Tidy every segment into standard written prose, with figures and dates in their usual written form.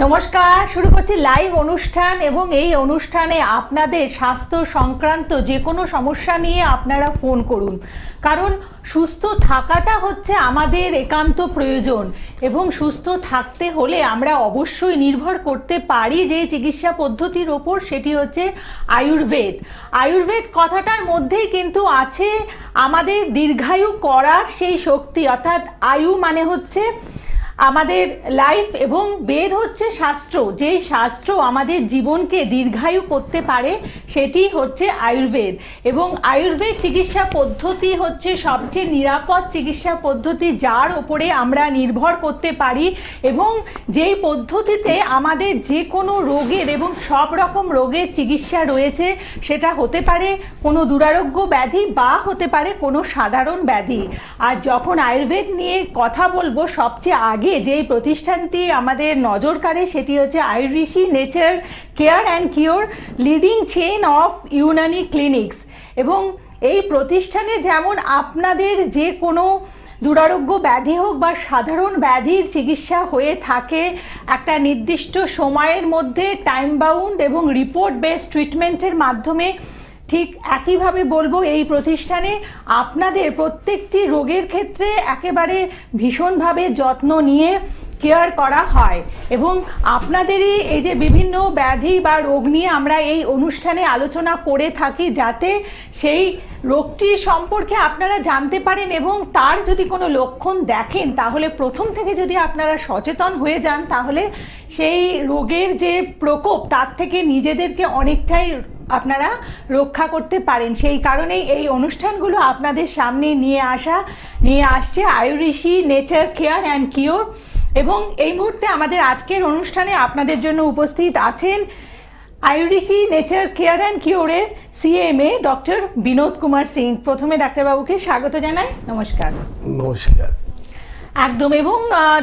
নমস্কার, শুরু করছি লাইভ অনুষ্ঠান এবং এই অনুষ্ঠানে আপনাদের স্বাস্থ্য সংক্রান্ত যে কোনো সমস্যা নিয়ে আপনারা ফোন করুন, কারণ সুস্থ থাকাটা হচ্ছে আমাদের একান্ত প্রয়োজন এবং সুস্থ থাকতে হলে আমরা অবশ্যই নির্ভর করতে পারি যে চিকিৎসা পদ্ধতির ওপর, সেটি হচ্ছে আয়ুর্বেদ। আয়ুর্বেদ কথাটার মধ্যেই কিন্তু আছে আমাদের দীর্ঘায়ু করার সেই শক্তি, অর্থাৎ আয়ু মানে হচ্ছে আমাদের লাইফ এবং বেদ হচ্ছে শাস্ত্র, যেই শাস্ত্র আমাদের জীবনকে দীর্ঘায়ু করতে পারে সেটি হচ্ছে আয়ুর্বেদ। এবং আয়ুর্বেদ চিকিৎসা পদ্ধতি হচ্ছে সবচেয়ে নিরাপদ চিকিৎসা পদ্ধতি, যার ওপরে আমরা নির্ভর করতে পারি এবং যেই পদ্ধতিতে আমাদের যে কোনো রোগের এবং সব রকম রোগের চিকিৎসা রয়েছে। সেটা হতে পারে কোনো দুরারোগ্য ব্যাধি বা হতে পারে কোনো সাধারণ ব্যাধি। আর যখন আয়ুর্বেদ নিয়ে কথা বলবো, সবচেয়ে আগে যেই প্রতিষ্ঠানটি আমাদের নজর কাড়ে সেটি হচ্ছে Ayurishi nature care and cure, leading chain of Unani clinics. এবং এই প্রতিষ্ঠানে যেমন আপনাদের যে কোনো দুরারোগ্য ব্যাধি হোক বা সাধারণ ব্যাধির চিকিৎসা হয়ে থাকে একটা নির্দিষ্ট সময়ের মধ্যে, টাইম বাউন্ড এবং রিপোর্ট বেসড ট্রিটমেন্টের মাধ্যমে, ঠিক একইভাবে বলবো এই প্রতিষ্ঠানে আপনাদের প্রত্যেকটি রোগের ক্ষেত্রে একেবারে ভীষণভাবে যত্ন নিয়ে কেয়ার করা হয়। এবং আপনাদেরই এই যে বিভিন্ন ব্যাধি বা রোগ নিয়ে আমরা এই অনুষ্ঠানে আলোচনা করে থাকি, যাতে সেই রোগটি সম্পর্কে আপনারা জানতে পারেন এবং তার যদি কোনো লক্ষণ দেখেন তাহলে প্রথম থেকে যদি আপনারা সচেতন হয়ে যান তাহলে সেই রোগের যে প্রকোপ তার থেকে নিজেদেরকে অনেকটাই আপনারা রক্ষা করতে পারেন। সেই কারণেই এই অনুষ্ঠানগুলো আপনাদের সামনে নিয়ে আসছে Ayurishi nature care and cure. এবং এই মুহূর্তে আমাদের আজকের অনুষ্ঠানে আপনাদের জন্য উপস্থিত আছেন আয়ুরিশি নেচার কেয়ার অ্যান্ড কিওরের সিএমএ ডক্টর বিনোদ কুমার সিং। প্রথমে ডাক্তারবাবুকে স্বাগত জানাই। নমস্কার। নমস্কার। একদম। এবং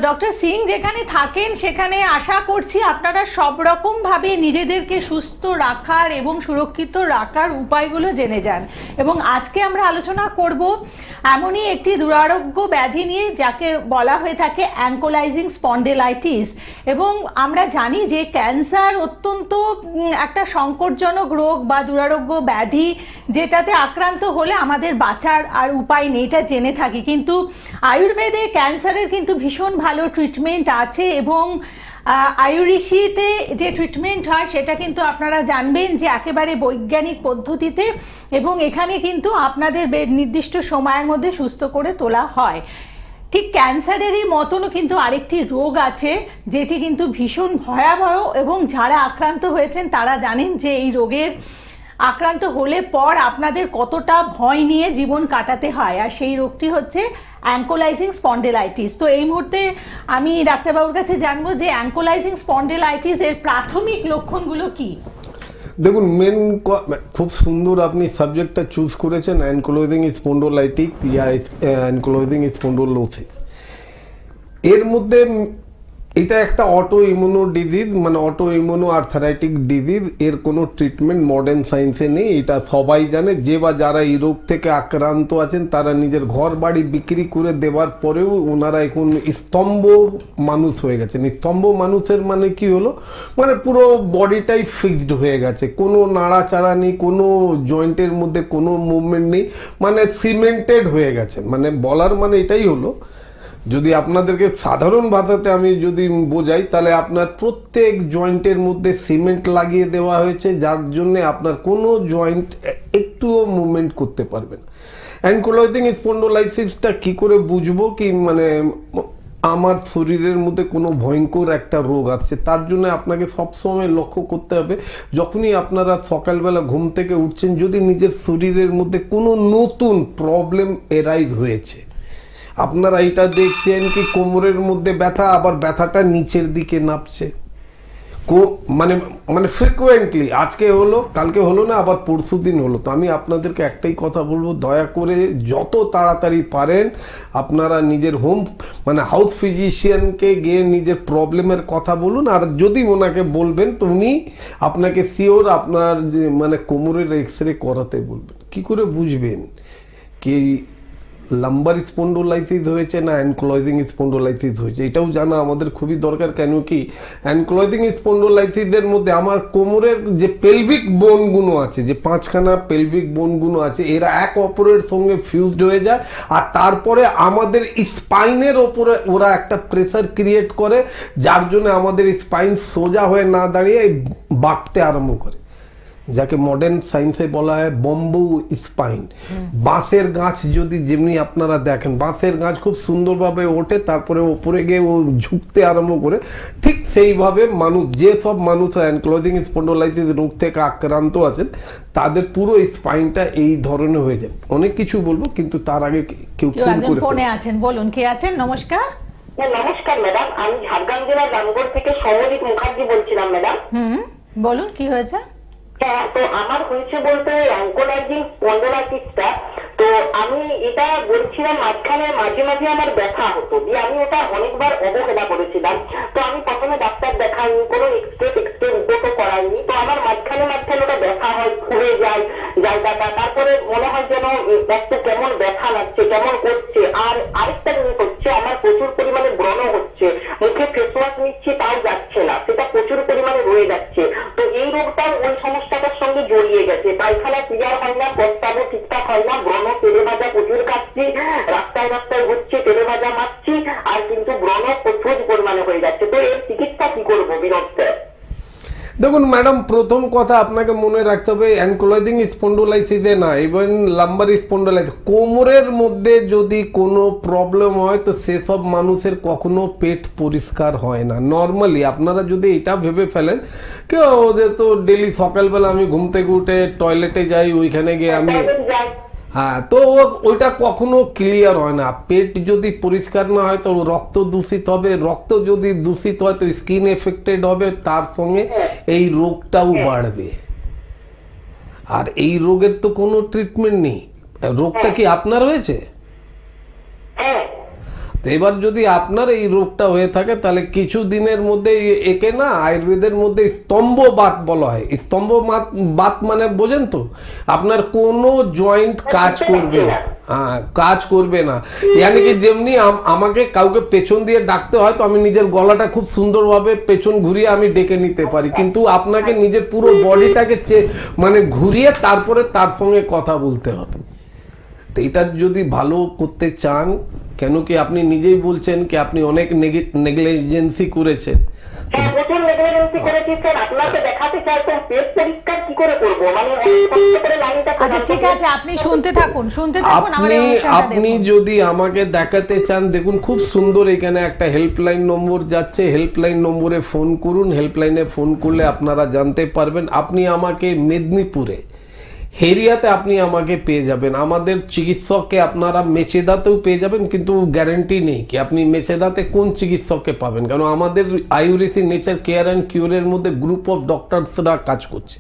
ডক্টর সিং যেখানে থাকেন সেখানে আশা করছি আপনারা সব রকমভাবে নিজেদেরকে সুস্থ রাখার এবং সুরক্ষিত রাখার উপায়গুলো জেনে যান। এবং আজকে আমরা আলোচনা করব এমনই একটি দুরারোগ্য ব্যাধি নিয়ে যাকে বলা হয়ে থাকে অ্যাঙ্কোলাইজিং স্পন্ডেলাইটিস। এবং আমরা জানি যে ক্যান্সার অত্যন্ত একটা সংকটজনক রোগ বা দুরারোগ্য ব্যাধি, যেটাতে আক্রান্ত হলে আমাদের বাঁচার আর উপায় নেই, এটা জেনে থাকি। কিন্তু আয়ুর্বেদে ক্যান্সারের কিন্তু ভীষণ ভালো ট্রিটমেন্ট আছে এবং আয়ুরিশিতে যে ট্রিটমেন্ট হয় সেটা কিন্তু আপনারা জানবেন যে একেবারে বৈজ্ঞানিক পদ্ধতিতে, এবং এখানে কিন্তু আপনাদের নির্দিষ্ট সময়ের মধ্যে সুস্থ করে তোলা হয়। ঠিক ক্যান্সারেরই মতনও কিন্তু আরেকটি রোগ আছে যেটি কিন্তু ভীষণ ভয়াবহ, এবং যারা আক্রান্ত হয়েছেন তারা জানেন যে এই রোগের আক্রান্ত হলে পর আপনাদের কতটা ভয় নিয়ে জীবন কাটাতে হয়। আর সেই রোগটি হচ্ছে অ্যাঙ্কোলাইজিং স্পন্ডেলাইটিস। তো এই মুহূর্তে আমি ডাক্তারবাবুর কাছে জানবো যে অ্যাঙ্কোলাইজিং স্পন্ডেলাইটিস এর প্রাথমিক লক্ষণগুলো কি? দেখুন, খুব সুন্দর আপনি সাবজেক্টটা চুজ করেছেন, অ্যানকোলজিং স্পন্ডোলাইটিস ইয়া অ্যানকোলজিং স্পন্ডোলোসিস। এর মধ্যে এটা একটা অটো ইমিউনো ডিজিজ, মানে অটো ইমিউনো আর্থারাইটিক ডিজিজ। এর কোনো ট্রিটমেন্ট মডার্ন সায়েন্সে নেই, এটা সবাই জানে। যে বা যারা এই রোগ থেকে আক্রান্ত আছেন তারা নিজের ঘর বাড়ি বিক্রি করে দেওয়ার পরেও ওনারা এখন স্তম্ভ মানুষ হয়ে গেছেন। স্তম্ভ মানুষের মানে কি হলো, মানে পুরো বডিটাই ফিক্সড হয়ে গেছে, কোনো নাড়াচাড়া নেই, কোনো জয়েন্টের মধ্যে কোনো মুভমেন্ট নেই, মানে সিমেন্টেড হয়ে গেছে। মানে বলার মানে এটাই হলো, যদি আপনাদেরকে সাধারণ ভাষাতে আমি যদি বোঝাই তাহলে আপনার প্রত্যেক জয়েন্টের মধ্যে সিমেন্ট লাগিয়ে দেওয়া হয়েছে, যার জন্য আপনার কোনো জয়েন্ট একটুও মুভমেন্ট করতে পারবে না। অ্যানকোলজিং স্পন্ডোলাইসিসটা কী করে বুঝবো কি, মানে আমার শরীরের মধ্যে কোনো ভয়ঙ্কর একটা রোগ আসছে, তার জন্য আপনাকে সবসময় লক্ষ্য করতে হবে যখনই আপনারা সকালবেলা ঘুম থেকে উঠছেন, যদি নিজের শরীরের মধ্যে কোনো নতুন প্রবলেম এরাইজ হয়েছে। আপনারা এটা দেখছেন কি কোমরের মধ্যে ব্যথা, আবার ব্যথাটা নিচের দিকে নামছে, মানে মানে ফ্রিকুয়েন্টলি, আজকে হলো কালকে হলো না, আবার পরশু দিন হলো। তো আমি আপনাদেরকে একটাই কথা বলবো, দয়া করে যত তাড়াতাড়ি পারেন আপনারা নিজের মানে হাউস ফিজিশিয়ানকে গিয়ে নিজের প্রবলেমের কথা বলুন। আর যদি ওনাকে বলবেন তো উনি আপনাকে শিওর আপনার যে মানে কোমরের এক্স রে করাতে বলবেন। কী করে বুঝবেন কি লাম্বার স্পন্ডোলাইসিস হয়েছে না অ্যানক্লোজিং স্পন্ডোলাইসিস হয়েছে, এটাও জানা আমাদের খুবই দরকার। কেন কি অ্যানক্লোজিং স্পন্ডোলাইসিসের মধ্যে আমার কোমরের যে পেলভিক বোনগুলো আছে, যে 5খানা পেলভিক বোনগুলো আছে, এরা এক অপরের সঙ্গে ফিউজড হয়ে যায়, আর তারপরে আমাদের স্পাইনের ওপরে ওরা একটা প্রেসার ক্রিয়েট করে, যার জন্য আমাদের স্পাইন সোজা হয়ে না দাঁড়িয়ে বাঁকতে আরম্ভ করে, যাকে মডার্ন সায়েন্সে বলা হয় বম্বু স্পাইন। বাঁশের গাছ যদি যেমনি আপনারা দেখেন, বাঁশের গাছ খুব সুন্দরভাবে ওঠে, তারপরে ওপরে গিয়ে ও ঝুঁকতে আরম্ভ করে, ঠিক সেইভাবে মানুষ, যেসব মানুষ অ্যানক্লোজিং স্পন্ডোলাইসিস রোগ থেকে আক্রান্ত আছেন, তাদের পুরো স্পাইনটা এই ধরনের হয়ে যায়। অনেক কিছু বলবো, কিন্তু তার আগে কেউ ফোন একজন করে। ফোনে আছেন, বলুন কে আছেন। নমস্কার। নমস্কার ম্যাডাম, আমি ঝাড়গ্রাম জেলার রামগড় থেকে সমজিৎ মুখার্জি বলছিলাম ম্যাডাম। বলুন কি হয়েছে। হ্যাঁ, তো আমার হয়েছে বলতে অ্যাঙ্কোলাইজিং স্পন্ডোলাইটিসটা। তো আমি এটা বলছিলাম, মাঝখানে মাঝে মাঝে আমার ব্যথা হতো, দিয়ে আমি ওটা অনেকবার অবহেলা করেছিলাম। তো আমি প্রথমে ডাক্তার দেখাইনি, কোনো এক্সরে রিপোর্টও করাইনি। তো আমার মাঝখানে ওটা ব্যথা হয়, ফুলে যায় জায়গাটা, তারপরে মনে হয় যেন একটু কেমন ব্যথা লাগছে, কেমন করছে। আর আরেকটা জিনিস হচ্ছে, আমার প্রচুর পরিমাণে ব্রণ হচ্ছে, মুখে ফেস ওয়াশ নিচ্ছি তাও যাচ্ছে না, সেটা প্রচুর পরিমাণে রয়ে যাচ্ছে। তো এই রোগটাও ওই সমস্যাটার সঙ্গে জড়িয়ে গেছে। পায়খানা ক্লিয়ার হয় না, প্রস্তাবও ঠিকঠাক হয় না, ব্রণ তেলে ভাজা প্রচুর খাচ্ছি, রাস্তায় রাস্তায় ঘুরছি, তেলে ভাজা মারছি, আর কিন্তু ব্রণ প্রচুর পরিমাণে হয়ে যাচ্ছে। তো এর চিকিৎসা কি করবো বিরক্ত? দেখুন ম্যাডাম, প্রথম কথা আপনাকে মনে রাখতে হবে অ্যানক্লোজিং স্পন্ডোলাইসিসে না, ইভেন লাম্বার স্পন্ডোলাইসিস, কোমরের মধ্যে যদি কোনো প্রবলেম হয় তো সেসব মানুষের কখনো পেট পরিষ্কার হয় না। নর্মালি আপনারা যদি এটা ভেবে ফেলেন কেউ ওদের তো ডেলি সকালবেলা আমি ঘুম থেকে উঠে টয়লেটে যাই, ওইখানে গিয়ে আমি, হ্যাঁ, তো ওইটা কখনো ক্লিয়ার হয় না। পেট যদি পরিষ্কার না হয় তো রক্ত দূষিত হবে, রক্ত যদি দূষিত হয় তো স্কিন এফেক্টেড হবে, তার সঙ্গে এই রোগটাও বাড়বে। আর এই রোগের তো কোনো ট্রিটমেন্ট নেই। রোগটা কি আপনার হয়েছে? তো এবার যদি আপনার এই রোগটা হয়ে থাকে তাহলে কিছু দিনের মধ্যে একে না আয়ুর্বেদের মধ্যে স্তম্ভবাত বলা হয়। স্তম্ভবাত মানে বোঝেন তো, আপনার কোনো জয়েন্ট কাজ করবে না, হ্যাঁ কাজ করবে না। ইয়ানি কি যেমনি আমাকে কাউকে পেছন দিয়ে ডাকতে হয় তো আমি নিজের গলাটা খুব সুন্দরভাবে পেছন ঘুরিয়ে আমি ডেকে নিতে পারি, কিন্তু আপনাকে নিজের পুরো বডিটাকে মানে ঘুরিয়ে তারপরে তার সঙ্গে কথা বলতে হবে। তো এটা যদি ভালো করতে চান, কেন কি আপনি নিজেই বলছেন কি আপনি অনেক নেগলিজেন্সি করেছেন। আচ্ছা ঠিক আছে, আপনি শুনতে থাকুন আপনি যদি আমাকে দেখাতে চান, দেখুন খুব সুন্দর এখানে একটা হেল্পলাইন নম্বর যাচ্ছে, হেল্পলাইন নম্বরে ফোন করুন। হেল্পলাইনে ফোন করলে আপনারা জানতে পারবেন। আপনি আমাকে মেদিনীপুরে হেরিয়াতে আপনি আমাকে পেয়ে যাবেন। আমাদের চিকিৎসককে আপনারা মেচেদাতেও পেয়ে যাবেন, কিন্তু গ্যারেন্টি নেই কি আপনি মেচেদাতে কোন চিকিৎসককে পাবেন, কারণ আমাদের আইউরিসি নেচার কেয়ার অ্যান্ড কিউরের মধ্যে গ্রুপ অফ ডক্টরসরা কাজ করছে।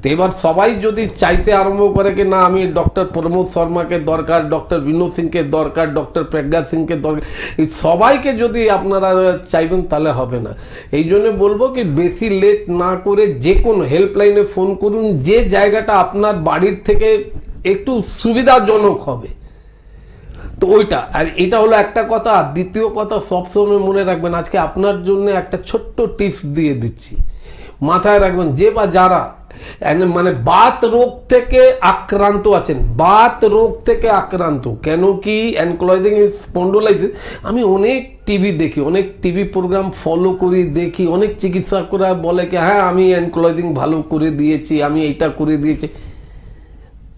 তো এবার সবাই যদি চাইতে আরম্ভ করে কি না আমি ডক্টর প্রমোদ শর্মাকে দরকার, ডক্টর বিনোদ সিংকে দরকার, ডক্টর প্রজ্ঞা সিংকে দরকার, এই সবাইকে যদি আপনারা চাইবেন তাহলে হবে না। এই জন্য বলবো কি বেশি লেট না করে যে কোনো হেল্পলাইনে ফোন করুন, যে জায়গাটা আপনার বাড়ির থেকে একটু সুবিধাজনক হবে। তো ওইটা, আর এটা হলো একটা কথা। আর দ্বিতীয় কথা সবসময় মনে রাখবেন, আজকে আপনার জন্য একটা ছোট্ট টিপস দিয়ে দিচ্ছি, মাথায় রাখবেন। যে বা যারা মানে বাত রোগ থেকে আক্রান্ত আছেন, বাত রোগ থেকে আক্রান্ত, কেন কি অ্যানক্লোজিং স্পন্ডোলাইটিস, আমি অনেক টিভি দেখি, অনেক টিভি প্রোগ্রাম ফলো করি, দেখি অনেক চিকিৎসকরা বলে কি হ্যাঁ আমি অ্যানক্লোজিং ভালো করে দিয়েছি, আমি এইটা করে দিয়েছি।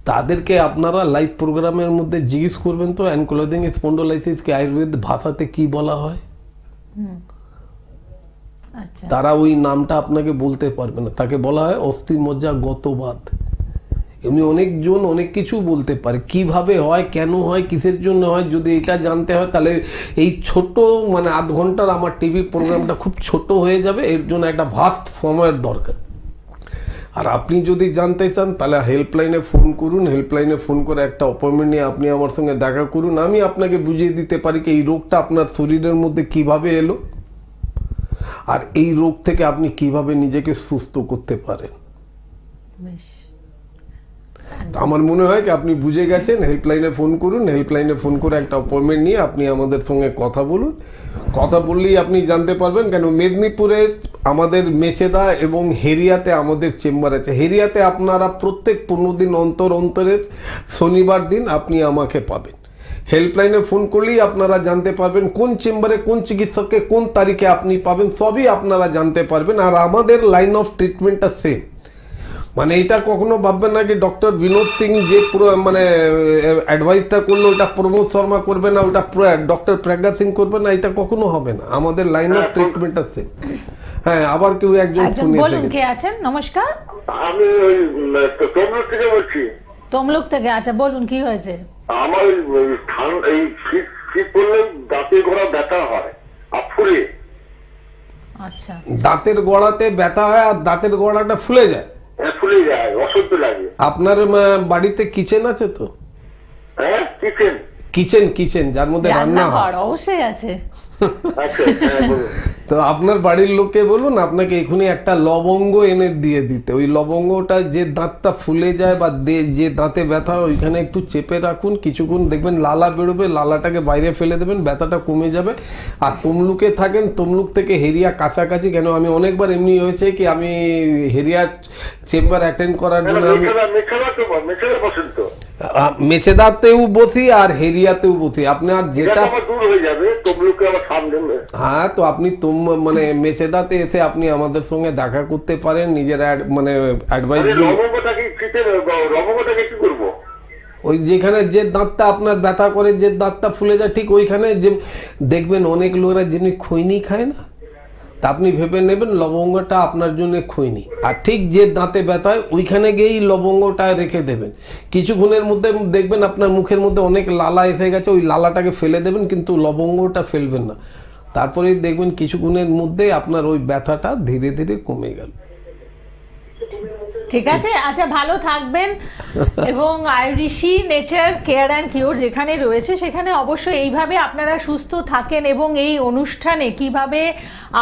তাদেরকে আপনারা লাইভ প্রোগ্রামের মধ্যে জিজ্ঞেস করবেন তো অ্যানক্লোজিং স্পন্ডোলাইটিসকে আয়ুর্বেদ ভাষাতে কি বলা হয়। আচ্ছা, তারা ওই নামটা আপনাকে বলতে পারবে না, তাকে বলা হয় অস্থিমজ্জা গতবাত। এমনি অনেকজন অনেক কিছু বলতে পারে, কিভাবে হয়, কেন হয়, কিসের জন্য হয়। যদি এটা জানতে হয় তাহলে এই ছোট মানে আধ ঘন্টার আমার টিভি প্রোগ্রামটা খুব ছোট হয়ে যাবে, এর জন্য একটা ভাস্ট সময়ের দরকার। আর আপনি যদি জানতে চান তাহলে হেল্পলাইনে ফোন করুন, হেল্পলাইনে ফোন করে একটা অ্যাপয়েন্টমেন্ট নিয়ে আপনি আমার সঙ্গে দেখা করুন। আমি আপনাকে বুঝিয়ে দিতে পারি কি এই রোগটা আপনার শরীরের মধ্যে কিভাবে এলো, আর এই রোগ থেকে আপনি কিভাবে নিজেকে সুস্থ করতে পারেন। বেশ, আমার মনে হয় কি আপনি বুঝে গেছেন, হেল্পলাইনে ফোন করুন, হেল্পলাইনে ফোন করে একটা অ্যাপয়েন্টমেন্ট নিয়ে আপনি আমাদের সঙ্গে কথা বলুন। কথা বললেই আপনি জানতে পারবেন, কেন মেদিনীপুরে আমাদের মেচেদা এবং হেরিয়াতে আমাদের চেম্বার আছে। হেরিয়াতে আপনারা প্রত্যেক 15 দিন অন্তরে শনিবার দিন আপনি আমাকে পাবেন। হেল্পলাইনে ফোন করলেই আপনারা জানতে পারবেন কোন চেম্বারে কোন চিকিৎসককে কোন তারিখে আপনি পাবেন, সবই আপনারা জানতে পারবেন। আর আমাদের লাইন অফ ট্রিটমেন্টটা সেম, মানে এটা কখনো ভাববেন না কি ডক্টর বিনোদ সিং যে পুরো মানে অ্যাডভাইসটা করলো ওটা প্রমোদ শর্মা করবে না, ওটা ডক্টর প্রজ্ঞা সিং করবে না, এটা কখনো হবে না। আমাদের লাইন অফ ট্রিটমেন্টটা সেম। হ্যাঁ, আবার কেউ একজন ফোনে বলুন কে আছেন? নমস্কার, আমি ওই তমলুক থেকে বলছি। তমলুক থেকে, আচ্ছা বলুন কি হয়েছে? আমার এই শীত পড়লে দাঁতে গোড়া ব্যথা হয় আর ফুলে। আচ্ছা, দাঁতের গোড়াতে ব্যথা হয় আর দাঁতের গোড়াটা ফুলে যায়? ফুলে যায়, অসহ্য লাগে। আপনার বাড়িতে কিচেন আছে তো? হ্যাঁ, কিচেন কিচেন যার মধ্যে রান্না হয়? রান্নাঘর অবশ্যই আছে। আচ্ছা, হ্যাঁ বলুন। তো আপনার বাড়ির লোককে বলুন আপনাকে এখনই একটা লবঙ্গ এনে দিয়ে দিতে। ওই লবঙ্গটা যে দাঁতটা ফুলে যায় বা যে দাঁতে ব্যথা হয় ওইখানে একটু চেপে রাখুন, কিছুক্ষণ দেখবেন লালা বেরোবে, লালাটাকে বাইরে ফেলে দেবেন, ব্যথাটা কমে যাবে। আর তমলুকে থাকেন, তমলুক থেকে হেরিয়া কাছাকাছি, কেন আমি অনেকবার এমনি হয়েছে কি আমি হেরিয়া চেম্বার অ্যাটেন্ড করার জন্য আমি মেচেদাতেও বসি আর হেরিয়াতেও বসি। আপনার যেটা দূর হয়ে যাবে, তমলুকে আমার সামনে। হ্যাঁ, তো আপনি মানে মেচেদাতে এসে আপনি আমাদের সঙ্গে দেখা করতে পারেন, নিজের মানে অ্যাডভাইস। লবঙ্গটাকে কি করবো? ওই যেখানে যে দাঁতটা আপনার ব্যথা করে, যে দাঁতটা ফুলে যায় ঠিক ওইখানে যে দেখবেন অনেক লোকেরা যেমনি খৈনি খায় না, তা আপনি ভেবে নেবেন লবঙ্গটা আপনার জন্য খৈনি। আর ঠিক যে দাঁতে ব্যথা হয় ওইখানে গিয়েই লবঙ্গটা রেখে দেবেন। কিছুক্ষণের মধ্যে দেখবেন আপনার মুখের মধ্যে অনেক লালা এসে গেছে, ওই লালাটাকে ফেলে দেবেন, কিন্তু লবঙ্গটা ফেলবেন না। তারপরে দেখবেন কিছুক্ষণের মধ্যে আপনার ওই ব্যথাটা ধীরে ধীরে কমে গেল। ঠিক আছে, আচ্ছা ভালো থাকবেন। এবং Ayurishi nature care and cure যেখানে রয়েছে সেখানে অবশ্যই এইভাবে আপনারা সুস্থ থাকেন এবং এই অনুষ্ঠানে কিভাবে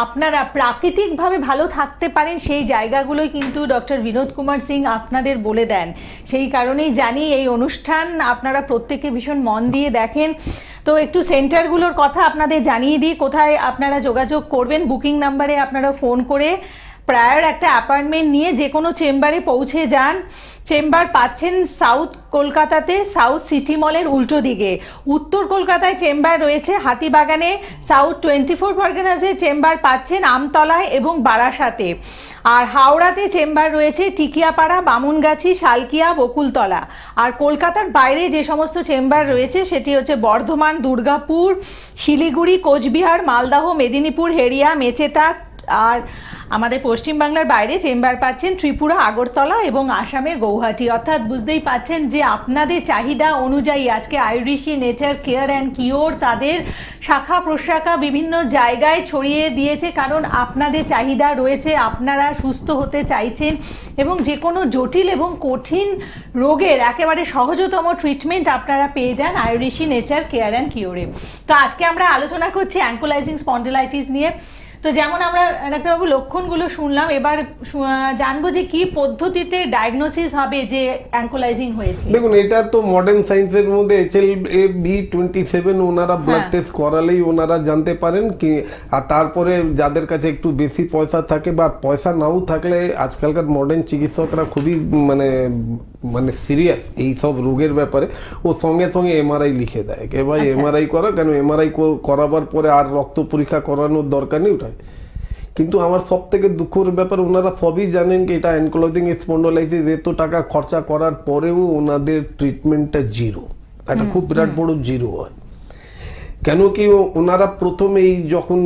আপনারা প্রাকৃতিকভাবে ভালো থাকতে পারেন সেই জায়গাগুলোই কিন্তু ডক্টর বিনোদ কুমার সিং আপনাদের বলে দেন। সেই কারণেই জানি এই অনুষ্ঠান আপনারা প্রত্যেকে ভীষণ মন দিয়ে দেখেন। তো একটু সেন্টারগুলোর কথা আপনাদের জানিয়ে দিই, কোথায় আপনারা যোগাযোগ করবেন। বুকিং নাম্বারে আপনারা ফোন করে প্রায়র একটা অ্যাপয়েন্টমেন্ট নিয়ে যে কোনো চেম্বারে পৌঁছে যান। চেম্বার পাচ্ছেন সাউথ কলকাতাতে সাউথ সিটি মলের উল্টো দিকে। উত্তর কলকাতায় চেম্বার রয়েছে হাতিবাগানে। সাউথ 24 পরগনাসের চেম্বার পাচ্ছেন আমতলায় এবং বারাসাতে। আর হাওড়াতে চেম্বার রয়েছে টিকিয়াপাড়া, বামুনগাছি, শালকিয়া, বকুলতলা। আর কলকাতার বাইরে যে সমস্ত চেম্বার রয়েছে সেটি হচ্ছে বর্ধমান, দুর্গাপুর, শিলিগুড়ি, কোচবিহার, মালদহ, মেদিনীপুর, হেরিয়া, মেচেদা। আর আমাদের পশ্চিমবাংলার বাইরে চেম্বার পাচ্ছেন ত্রিপুরা, আগরতলা এবং আসামের গৌহাটি। অর্থাৎ বুঝতেই পাচ্ছেন যে আপনাদের চাহিদা অনুযায়ী আজকে Ayurishi nature care and cure তাদের শাখা প্রশাখা বিভিন্ন জায়গায় ছড়িয়ে দিয়েছে, কারণ আপনাদের চাহিদা রয়েছে, আপনারা সুস্থ হতে চাইছেন এবং যে কোনো জটিল এবং কঠিন রোগের একেবারে সহজতম ট্রিটমেন্ট আপনারা পেয়ে যান আয়ুরিশি নেচার কেয়ার অ্যান্ড কিওরে। তো আজকে আমরা আলোচনা করছি অ্যাঙ্কোলাইজিং স্পন্ডিলাইটিস নিয়ে। তো যেমন আমরা ডাক্তারবাবু লক্ষণগুলো শুনলাম, এবার জানবো যে কি পদ্ধতিতে ডায়াগনোসিস হবে যে অ্যাঙ্কোলাইজিং হয়েছে। দেখুন, এটা তো মডার্ন সায়েন্সের মধ্যে HLA-B27 ওনারা ব্লাড টেস্ট করালেই ওনারা জানতে পারেন কি। আর তারপরে যাদের কাছে একটু বেশি পয়সা থাকে বা পয়সা নাও থাকলে আজকালকার মডার্ন চিকিৎসকরা খুবই মানে সিরিয়াস এই সব রোগের ব্যাপারে, ও সঙ্গে সঙ্গে MRI লিখে দেয় কে ভাই MRI করা, কেন MRI করাবার পরে আর রক্ত পরীক্ষা করানোর দরকার নেই ওটাই। কিন্তু আমার সব থেকে দুঃখের ব্যাপার ওনারা সবই জানেন কি এটা অ্যানকোলজিং স্পন্ডোলাইটিস, এত টাকা খরচা করার পরেও ওনাদের ট্রিটমেন্টটা জিরো। একটা খুব বিরাট বড় জিরো হয়। কেন কি ওনারা প্রথমে যখন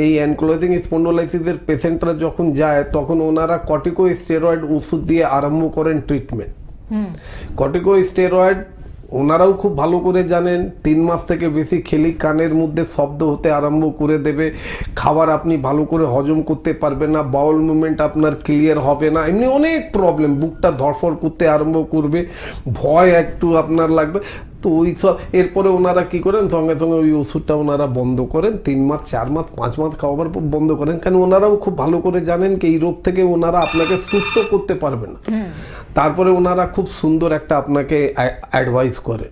এই অ্যানকোলজিং স্পন্ডোলাইটিসের পেশেন্টরা যখন যায় তখন ওনারা কর্টিকোস্টেরয়েড ওষুধ দিয়ে আরম্ভ করেন ট্রিটমেন্ট। কর্টিকোস্টেরয়েড ওনারাও খুব ভালো করে জানেন 3 মাস থেকে বেশি খেলি কানের মধ্যে শব্দ হতে আরম্ভ করে দেবে, খাবার আপনি ভালো করে হজম করতে পারবেন না, বাউল মুভমেন্ট আপনার ক্লিয়ার হবে না, এমনি অনেক প্রবলেম, বুকটা ধড়ফড় করতে আরম্ভ করবে, ভয় একটু আপনার লাগবে। তো ওই সব এরপরে ওনারা কি করেন, সঙ্গে সঙ্গে ওই ওষুধটা ওনারা বন্ধ করেন, 3 মাস 4 মাস 5 মাস খাওয়াবার পর বন্ধ করেন, কারণ ওনারাও খুব ভালো করে জানেন কি এই রোগ থেকে ওনারা আপনাকে সুস্থ করতে পারবে না। তারপরে ওনারা খুব সুন্দর একটা আপনাকে অ্যাডভাইস করেন,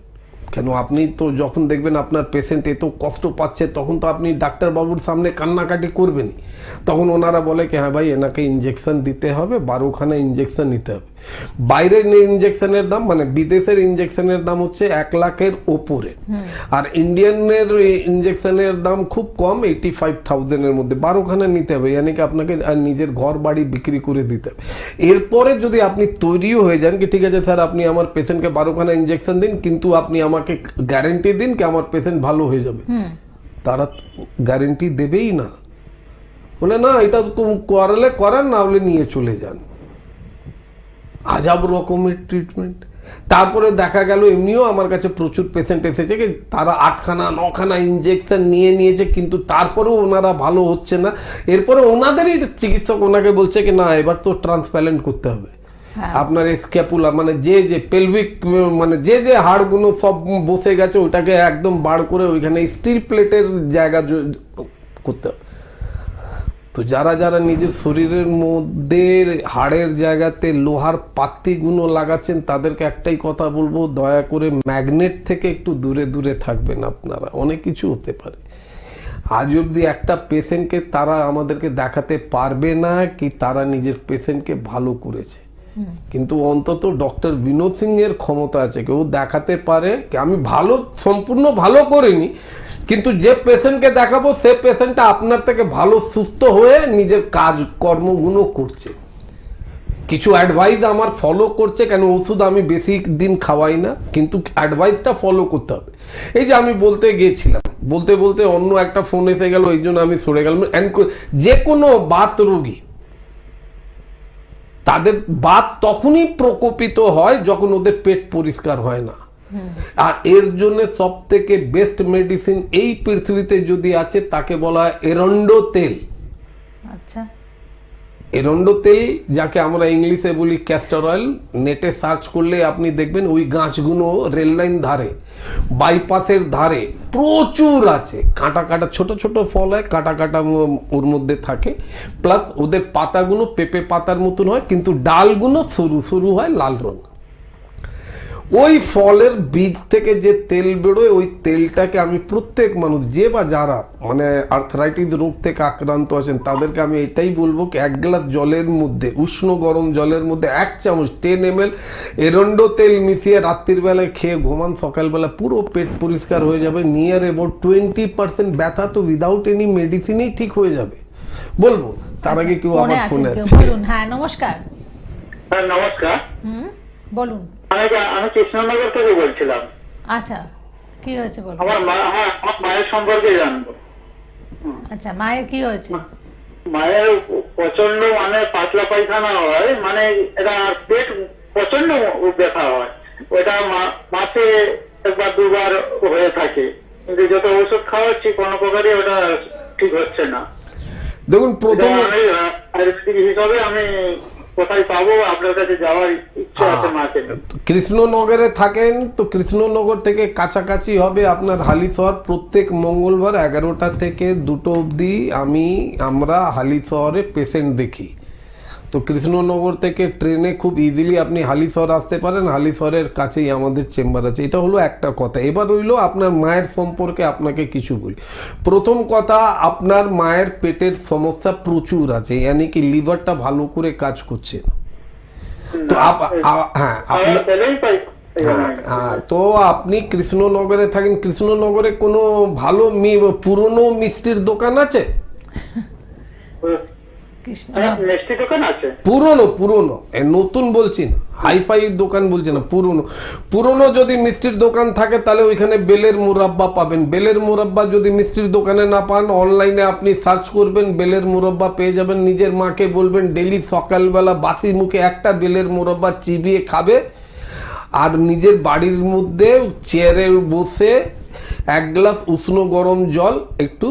কেন আপনি তো যখন দেখবেন আপনার পেশেন্ট এত কষ্ট পাচ্ছে তখন তো আপনি ডাক্তারবাবুর সামনে কান্নাকাটি করবেনই, তখন ওনারা বলে কি হ্যাঁ ভাই এনাকে ইঞ্জেকশন দিতে হবে, 12খানা ইঞ্জেকশন নিতে হবে। বাইরের ইঞ্জেকশনের দাম মানে বিদেশের ইঞ্জেকশনের দাম হচ্ছে 1 লাখের ওপরে, আর ইন্ডিয়ানের ইঞ্জেকশনের দাম খুব কম 85,000-এর মধ্যে। 12খানা নিতে হবে, ইয়ানি কি আপনাকে নিজের ঘর বাড়ি বিক্রি করে দিতে হবে। এরপরে যদি আপনি তৈরিও হয়ে যান কি ঠিক আছে স্যার আপনি আমার পেশেন্টকে 12খানা ইঞ্জেকশন দিন, কিন্তু আপনি আমাকে গ্যারেন্টি দিন কি আমার পেশেন্ট ভালো হয়ে যাবে, তারা গ্যারেন্টি দেবেই না, বলে না এটা করালে করান, না হলে নিয়ে চলে যান। আজব রকমের ট্রিটমেন্ট। তারপরে দেখা গেল এমনিও আমার কাছে প্রচুর পেশেন্ট এসেছে কি তারা 8খানা 9খানা ইঞ্জেকশন নিয়েছে, কিন্তু তারপরেও ওনারা ভালো হচ্ছে না। এরপরে ওনাদেরই চিকিৎসক ওনাকে বলছে কি না এবার তো ট্রান্সপ্ল্যান্ট করতে হবে, আপনার স্ক্যাপুলা মানে যে পেলভিক মানে যে হাড়গুলো সব বসে গেছে ওটাকে একদম বার করে ওইখানে স্টিল প্লেটের জায়গা করতে হবে। তো যারা নিজের শরীরের মধ্যে হাড়ের জায়গাতে লোহার পাত্তিগুলো লাগাচ্ছেন তাদেরকে একটাই কথা বলবো, দয়া করে ম্যাগনেট থেকে একটু দূরে থাকবেন আপনারা, অনেক কিছু হতে পারে। আজ অবধি একটা পেশেন্টকে তারা আমাদেরকে দেখাতে পারবে না কি তারা নিজের পেশেন্টকে ভালো করেছে, কিন্তু অন্তত ডক্টর বিনোদ সিং এর ক্ষমতা আছে, কেউ দেখাতে পারে আমি ভালো সম্পূর্ণ ভালো করিনি, কিন্তু যে পেশেন্টকে দেখাবো সে পেশেন্টটা আপনার থেকে ভালো সুস্থ হয়ে নিজের কাজ কর্মগুলো করছে, কিছু অ্যাডভাইস আমার ফলো করছে, কেন ওষুধ আমি বেশি দিন খাওয়াই না, কিন্তু অ্যাডভাইসটা ফলো করতে হবে। এই যে আমি বলতে গিয়েছিলাম, বলতে অন্য একটা ফোন এসে গেল, এই জন্য আমি সরে গেলাম। যে কোনো বাত রোগী তাদের বাত তখনই প্রকোপিত হয় যখন ওদের পেট পরিষ্কার হয় না, আর এর জন্য সব থেকে বেস্ট মেডিসিন এই পৃথিবীতে যদি আছে তাকে বলা হয় এরন্ডো তেল। আচ্ছা, এরন্ডো তেল যাকে আমরা ইংলিশে বলি ক্যাস্টর অয়েল, নেটে সার্চ করলে আপনি দেখবেন ওই গাছগুলো রেল লাইন ধারে বাইপাসের ধারে প্রচুর আছে, কাটা ছোট ফল হয়, কাটা ওর মধ্যে থাকে, প্লাস ওদের পাতাগুলো পেঁপে পাতার মতন হয়, কিন্তু ডালগুলো সরু হয় লাল রঙ। ওই ফলের বীজ থেকে যে তেল বেরোয় ওই তেলটাকে আমি প্রত্যেক মানুষ যে বা যারা মানে আর্থরাইটিস রোগ থেকে আক্রান্ত আছেন তাদেরকে আমি এটাই বলবো কি 1 গ্লাস জলের মধ্যে উষ্ণ গরম জলের মধ্যে 1 চামচ 10 ml এরন্ডো তেল মিশিয়ে রাত্রির বেলায় খেয়ে ঘুমান, সকালবেলা পুরো পেট পরিষ্কার হয়ে যাবে। নিয়ার অ্যাবাউট 20% ব্যথা তো উইদাউট এনি মেডিসিনেই ঠিক হয়ে যাবে বলবো। তার আগে কেউ আমার ফোনে আছে, বলুন। হ্যাঁ নমস্কার। হ্যাঁ নমস্কার, বলুন। আমি কৃষ্ণনগর থেকে বলছিলাম। আচ্ছা, কি হয়েছে বলুন। আমার মায়ের সম্পর্কে জানবো। আচ্ছা, মায়ের কি হয়েছে? মায়ের প্রচন্ড মানে পাতলা পায়খানা হয়, মানে এটা পেট প্রচন্ড ব্যথা হয়, ওটা মাসে 1-2 বার হয়ে থাকে, কিন্তু যত ওষুধ খাওয়াচ্ছি কোনো প্রকারই ওটা ঠিক হচ্ছে না। দেখুন প্রথমে আয়ুর্বেদিক হিসাবে আমি কোথায় পাবো, আপনার কাছে যাওয়ার ইচ্ছা আছে মাকে। কৃষ্ণনগরে থাকেন তো কৃষ্ণনগর থেকে কাছাকাছি হবে আপনার হালিশহর। প্রত্যেক মঙ্গলবার 11টা থেকে 2টো অবধি আমরা হালিশহরে পেশেন্ট দেখি। তো কৃষ্ণনগর থেকে ট্রেনে খুব ইজিলি আপনি হালিশহর আসতে পারেন, হালিশহরের কাছেই আমাদের চেম্বার আছে। এটা হলো একটা কথা। এবার রইল আপনার মায়ের সম্পর্কে আপনাকে কিছু বলি। প্রথম কথা, আপনার মায়ের পেটের সমস্যা প্রচুর আছে, ইয়ানি কি লিভারটা ভালো করে কাজ করছে না। তো তো আপনি কৃষ্ণনগরে থাকেন, কৃষ্ণনগরে কোনো ভালো পুরনো মিষ্টির দোকান আছে? পুরনো নতুন বলছি না, হাইফাই দোকান বলছি না, পুরনো যদি মিষ্টির দোকান থাকে তাহলে ওইখানে বেলের মুরাব্বা পাবেন। বেলের মুরাব্বা যদি মিষ্টির দোকানে না পান, অনলাইনে আপনি সার্চ করবেন, বেলের মুরাব্বা পেয়ে যাবেন। নিজের মাকে বলবেন ডেলি সকালবেলা বাসি মুখে একটা বেলের মুরাব্বা চিবিয়ে খাবে, আর নিজের বাড়ির মধ্যে চেয়ারে বসে 1 গ্লাস উষ্ণ গরম জল একটু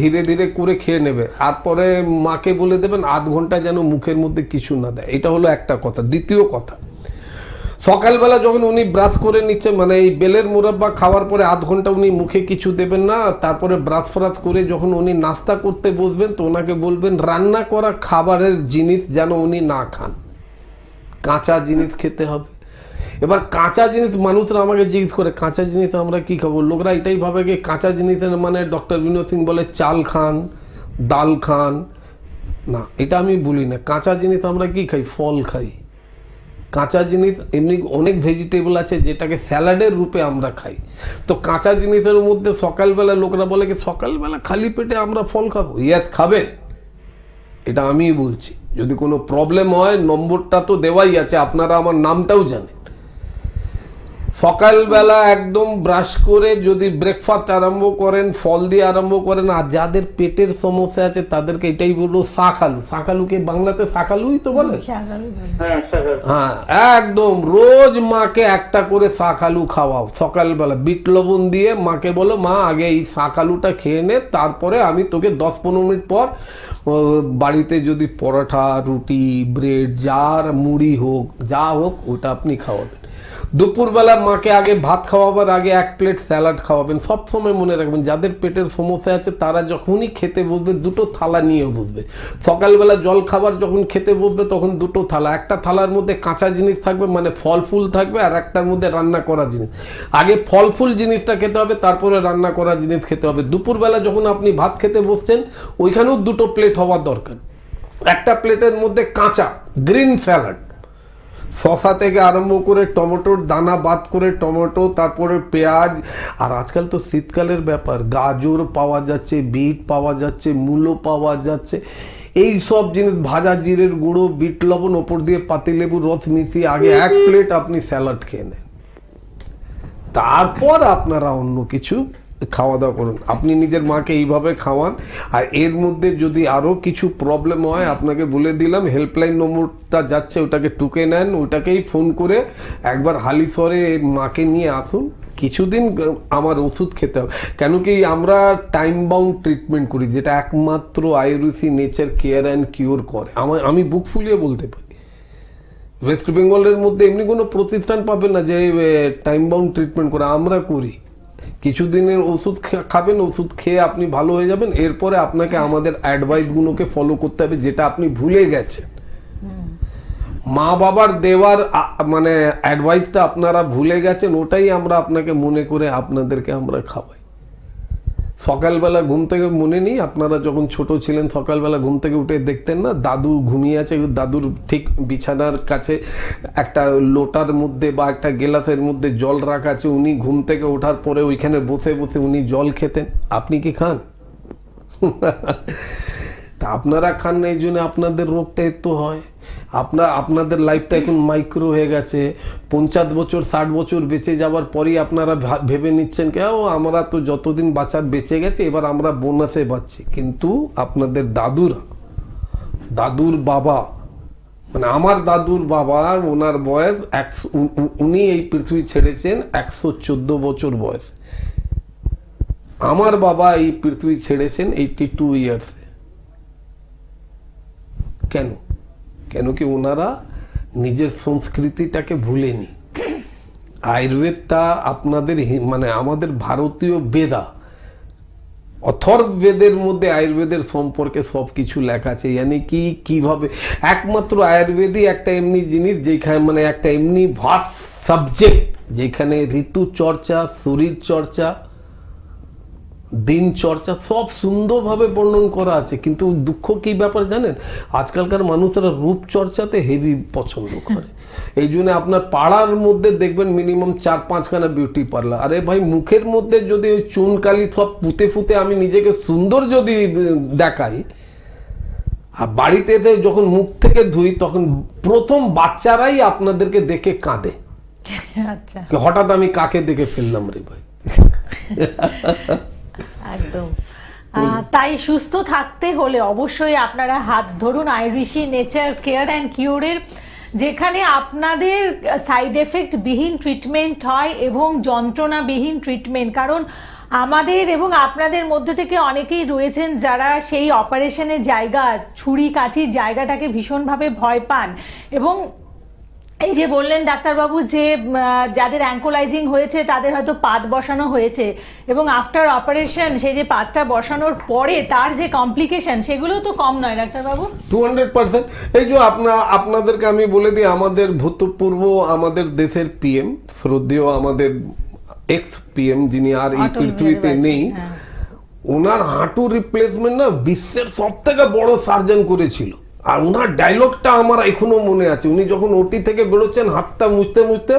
ধীরে ধীরে করে খেয়ে নেবে, আর পরে মাকে বলে দেবেন আধ ঘন্টা যেন মুখের মধ্যে কিছু না দেয়। এটা হলো একটা কথা। দ্বিতীয় কথা, সকালবেলা যখন উনি ব্রাশ করে নিচ্ছে, মানে এই বেলের মুরাব্বা খাওয়ার পরে আধ ঘন্টা উনি মুখে কিছু দেবেন না, তারপরে ব্রাশ ফ্রাশ করে যখন উনি নাস্তা করতে বসবেন তো ওনাকে বলবেন রান্না করা খাবারের জিনিস যেন উনি না খান, কাঁচা জিনিস খেতে হবে। এবার কাঁচা জিনিস মানুষরা আমাকে জিজ্ঞেস করে কাঁচা জিনিস আমরা কি খাবো, লোকরা এটাই ভাবে কি কাঁচা জিনিসের মানে ডক্টর বিনোদ সিং বলে চাল খান, ডাল খান, না এটা আমি বলি না। কাঁচা জিনিস আমরা কি খাই, ফল খাই। কাঁচা জিনিস এমনি অনেক ভেজিটেবল আছে যেটাকে স্যালাডের রূপে আমরা খাই। তো কাঁচা জিনিসের মধ্যে সকালবেলা লোকরা বলে কি সকালবেলা খালি পেটে আমরা ফল খাবো, ইয়াস খাবেন, এটা আমিই বলছি। যদি কোনো প্রবলেম হয় নম্বরটা তো দেওয়াই আছে, আপনারা আমার নামটাও জানেন। সকালবেলা একদম ব্রাশ করে যদি ব্রেকফাস্ট আরম্ভ করেন, ফল দিয়ে আরম্ভ করেন। আর যাদের পেটের সমস্যা আছে তাদেরকে এটাই বলবো শাকালু। শাকালুকে বাংলাতে শাকালুই তো বলে। হ্যাঁ স্যার। হ্যাঁ একদম রোজ মাকে একটা করে শাকালু খাওয়াও সকালবেলা, বিট লবণ দিয়ে মাকে বলো মা আগে এই শাকালুটা খেয়ে নে, তারপরে আমি তোকে 10-15 মিনিট পর বাড়িতে যদি পরোটা, রুটি, ব্রেড, যার মুড়ি হোক যা হোক ওটা আপনি খাওয়াবেন। দুপুরবেলা মাকে আগে ভাত খাওয়াবার আগে 1 প্লেট স্যালাড খাওয়াবেন। সবসময় মনে রাখবেন যাদের পেটের সমস্যা আছে তারা যখনই খেতে বসবে 2টো থালা নিয়ে বসবে। সকালবেলা জল খাবার যখন খেতে বসবে তখন 2টো থালা, একটা থালার মধ্যে কাঁচা জিনিস থাকবে মানে ফল ফুল থাকবে, আর একটার মধ্যে রান্না করা জিনিস। আগে ফল ফুল জিনিসটা খেতে হবে, তারপরে রান্না করা জিনিস খেতে হবে। দুপুরবেলা যখন আপনি ভাত খেতে বসছেন ওইখানেও 2টো প্লেট হওয়ার দরকার। একটা প্লেটের মধ্যে কাঁচা গ্রিন স্যালাড, শসা থেকে আরম্ভ করে টমেটোর দানা বাদ করে টমেটো, তারপরে পেঁয়াজ, আর আজকাল তো শীতকালের ব্যাপার গাজর পাওয়া যাচ্ছে, বিট পাওয়া যাচ্ছে, মূলো পাওয়া যাচ্ছে। এই সব জিনিস ভাজা জিরের গুঁড়ো, বিট লবণ, ওপর দিয়ে পাতিলেবুর রস মিশিয়ে আগে 1 প্লেট আপনি স্যালাড খেয়ে নেন, তারপর আপনারা অন্য কিছু খাওয়া দাওয়া করুন। আপনি নিজের মাকে এইভাবে খাওয়ান। আর এর মধ্যে যদি আরও কিছু প্রবলেম হয় আপনাকে বলে দিলাম হেল্পলাইন নম্বরটা যাচ্ছে, ওটাকে টুকে নেন, ওটাকেই ফোন করে একবার হালিশহরে মাকে নিয়ে আসুন। কিছুদিন আমার ওষুধ খেতে হবে, কেন কি আমরা টাইম বাউন্ড ট্রিটমেন্ট করি যেটা একমাত্র Ayurvedic nature care and cure করে। আমি বুক ফুলিয়ে বলতে পারি ওয়েস্ট বেঙ্গলের মধ্যে এমনি কোনো প্রতিষ্ঠান পাবেন না যে টাইম বাউন্ড ট্রিটমেন্ট করে, আমরা করি। কিছুদিনের ওষুধ খাবেন, ওষুধ খেয়ে আপনি ভালো হয়ে যাবেন, এরপরে আপনাকে আমাদের অ্যাডভাইসগুলোকে ফলো করতে হবে যেটা আপনি ভুলে গেছেন। মা বাবার দেওয়ার মানে অ্যাডভাইসটা আপনারা ভুলে গেছেন, ওটাই আমরা আপনাকে মনে করে আপনাদেরকে আমরা খাওয়াই। সকালবেলা ঘুম থেকে মনে নেই আপনারা যখন ছোট ছিলেন সকালবেলা ঘুম থেকে উঠে দেখতেন না দাদু ঘুমিয়ে আছে, দাদুর ঠিক বিছানার কাছে একটা লোটার মধ্যে বা একটা গেলাসের মধ্যে জল রাখা আছে, উনি ঘুম থেকে ওঠার পরে ওইখানে বসে বসে উনি জল খেতেন। আপনি কি খান? তা আপনারা খান না, এই জন্য আপনাদের রোগটা এত হয়। আপনাদের লাইফটা এখন মাইক্রো হয়ে গেছে। 50 বছর 60 বছর বেঁচে যাওয়ার পরেই আপনারা ভেবে নিচ্ছেন কে আমরা তো যতদিন বাঁচার বেঁচে গেছে এবার আমরা বোনাসে বাঁচছি, কিন্তু আপনাদের দাদুর বাবা মানে আমার দাদুর বাবা, ওনার বয়স উনি এই পৃথিবী ছেড়েছেন 114 বছর বয়স। আমার বাবা এই পৃথিবী ছেড়েছেন 82 ইয়ার্সে। কেন কি ওনারা নিজের সংস্কৃতিটাকে ভুলেনি। আয়ুর্বেদটা আপনাদের মানে আমাদের ভারতীয় বেদা, অথর্ব বেদের মধ্যে আয়ুর্বেদের সম্পর্কে সব কিছু লেখা আছে। ইয়ানি কি কিভাবে একমাত্র আয়ুর্বেদই একটা এমনি জিনিস যেখানে মানে একটা এমনি ভাস্ট সাবজেক্ট যেখানে ঋতু চর্চা, শরীর চর্চা, দিন চর্চা সব সুন্দরভাবে বর্ণন করা আছে। কিন্তু দুঃখ কি ব্যাপার জানেন, আজকালকার মানুষেরা রূপ চর্চাতে হেভি পছন্দ করে। এই জন্য আপনার পাড়ার মধ্যে দেখবেন মিনিমাম 4-5খানা বিউটি পার্লার। আরে ভাই মুখের মধ্যে যদি ওই চুনকালি সব পুঁতে ফুতে আমি নিজেকে সুন্দর যদি দেখাই, আর বাড়িতে এসে যখন মুখ থেকে ধুই তখন প্রথম বাচ্চারাই আপনাদেরকে দেখে কাঁদে। আচ্ছা, হঠাৎ আমি কাকে দেখে ফেললাম রে ভাই। একদম। তাই সুস্থ থাকতে হলে অবশ্যই আপনারা হাত ধরুন আয়ুর্বেদিক নেচার কেয়ার অ্যান্ড কিওরের, যেখানে আপনাদের সাইড এফেক্ট বিহীন ট্রিটমেন্ট হয় এবং যন্ত্রণাবিহীন ট্রিটমেন্ট। কারণ আমাদের এবং আপনাদের মধ্যে থেকে অনেকেই রয়েছেন যারা সেই অপারেশনের জায়গা, ছুরি কাঁচির জায়গাটাকে ভীষণভাবে ভয় পান, এবং এই যে বললেন ডাক্তারবাবু যে যাদের অ্যাঙ্কোলাইজিং হয়েছে তাদের হয়তো পাত বসানো হয়েছে এবং আফটার অপারেশন সেই যে পাতটা বসানোর পরে তার যে কমপ্লিকেশন সেগুলো তো কম নয় ডাক্তারবাবু। 200%। এই যে আপনাদেরকে আমি বলে দিই, আমাদের ভূতপূর্ব আমাদের দেশের পিএম, শ্রদ্ধেয় আমাদের এক্স পিএম, যিনি আর এই পৃথিবীতে নেই, ওনার হাঁটু রিপ্লেসমেন্ট না বিশ্বের সব থেকে বড় সার্জন করেছিল। আর ওনার ডায়লগটা আমার এখনো মনে আছে, উনি যখন ওটি থেকে বেরোচ্ছেন হাতটা মুছতে মুছতে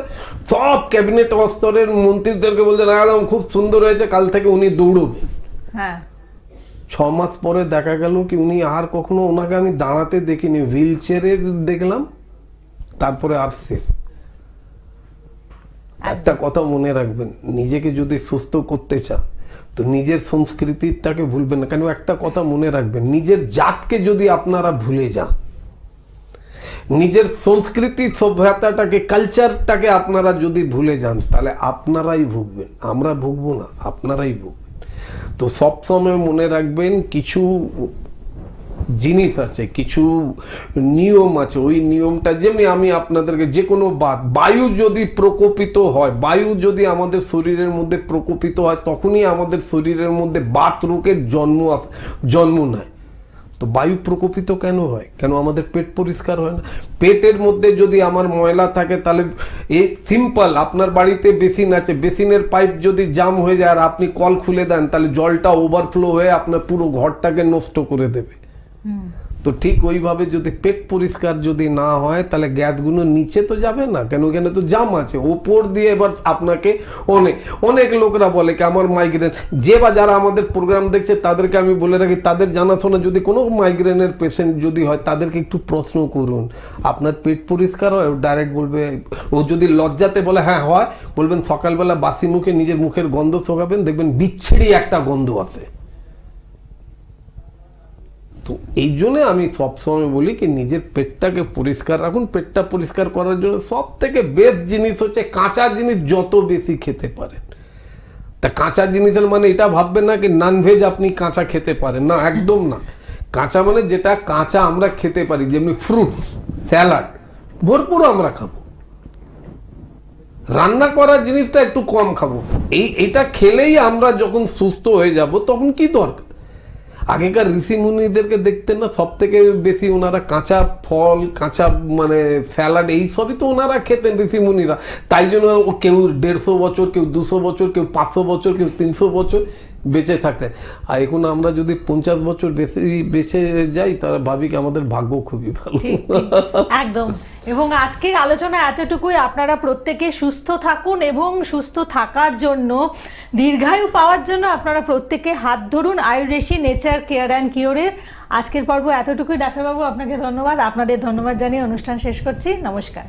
সব ক্যাবিনেট স্তরের মন্ত্রীদেরকে বলছেন একদম খুব সুন্দর হয়েছে, কাল থেকে উনি দৌড়বে। হ্যাঁ, 6 মাস পরে দেখা গেল কি উনি আর কখনো, ওনাকে আমি দাঁড়াতে দেখিনি, হুইল চেয়ারে দেখলাম, তারপরে আর শেষ। একটা কথা মনে রাখবেন, নিজেকে যদি সুস্থ করতে চান তো নিজের সংস্কৃতিটাকে ভুলবেন না। কেন একটা কথা মনে রাখবেন, নিজের জাতকে যদি আপনারা ভুলে যান, নিজের সংস্কৃতি সভ্যতাটাকে কালচারটাকে আপনারা যদি ভুলে যান, তাহলে আপনারাই ভুগবেন, আমরা ভুগবো না, আপনারাই ভুগবেন। তো সবসময় মনে রাখবেন কিছু জিনিস আছে, কিছু নিয়ম আছে, ওই নিয়মটা যেমনি আমি আপনাদেরকে যে কোনো বায়ু যদি প্রকোপিত হয়, বায়ু যদি আমাদের শরীরের মধ্যে প্রকোপিত হয় তখনই আমাদের শরীরের মধ্যে বাত রোগের জন্ম নেয়। তো বায়ু প্রকোপিত কেন হয়? কেন আমাদের পেট পরিষ্কার হয় না? পেটের মধ্যে যদি আমার ময়লা থাকে তাহলে এই সিম্পল, আপনার বাড়িতে বেসিন আছে, বেসিনের পাইপ যদি জাম হয়ে যায় আর আপনি কল খুলে দেন তাহলে জলটা ওভারফ্লো হয়ে আপনার পুরো ঘরটাকে নষ্ট করে দেবে। তো ঠিক ওইভাবে যদি পেট পরিষ্কার যদি না হয় তাহলে গ্যাসগুলো নিচে তো যাবে না, কেন ওখানে তো জাম আছে, ওপর দিয়ে এবার আপনাকে অনেক লোকরা বলে কি আমার মাইগ্রেন, যে বা যারা আমাদের প্রোগ্রাম দেখছে তাদেরকে আমি বলে রাখি, তাদের জানাশোনা যদি কোনো মাইগ্রেনের পেশেন্ট যদি হয় তাদেরকে একটু প্রশ্ন করুন আপনার পেট পরিষ্কার হয়? ও ডাইরেক্ট বলবে, ও যদি লজ্জাতে বলে হ্যাঁ হয়, বলবেন সকালবেলা বাসি মুখে নিজের মুখের গন্ধ শোকাবেন, দেখবেন বিচ্ছিরি একটা গন্ধ আছে। তো এই জন্য আমি সবসময় বলি কি নিজের পেটটাকে পরিষ্কার রাখুন। পেটটা পরিষ্কার করার জন্য সব থেকে বেস্ট জিনিস হচ্ছে কাঁচা জিনিস যত বেশি খেতে পারেন। তা কাঁচা জিনিসের মানে এটা ভাববেন না কি ননভেজ আপনি কাঁচা খেতে পারেন, না, একদম না। কাঁচা মানে যেটা কাঁচা আমরা খেতে পারি, যেমনি ফ্রুট, স্যালাড ভরপুর আমরা খাবো, রান্না করা জিনিসটা একটু কম খাবো। এইটা খেলেই আমরা যখন সুস্থ হয়ে যাব তখন কি দরকার? আগেকার ঋষি মুনিদেরকে দেখতেন না, সব থেকে বেশি ওনারা কাঁচা ফল, কাঁচা মানে স্যালাড, এই সবই তো ওনারা খেতেন ঋষি মুনিরা। তাই জন্য কেউ 150 বছর, কেউ 200 বছর, কেউ 500 বছর, কেউ 300 বছর বেঁচে থাকতেন। আর এখন আমরা যদি 50 বছর বেঁচে যাই তাহলে ভাবি কি আমাদের ভাগ্য খুবই ভালো। একদম। এবং আজকের আলোচনা এতটুকুই। আপনারা প্রত্যেকে সুস্থ থাকুন এবং সুস্থ থাকার জন্য, দীর্ঘায়ু পাওয়ার জন্য আপনারা প্রত্যেকে হাত ধরুন আয়ুরেশি নেচার কেয়ার অ্যান্ড কিওরের। আজকের পর্ব এতটুকুই। ডাক্তারবাবু আপনাকে ধন্যবাদ, আপনাদের ধন্যবাদ জানিয়ে অনুষ্ঠান শেষ করছি। নমস্কার।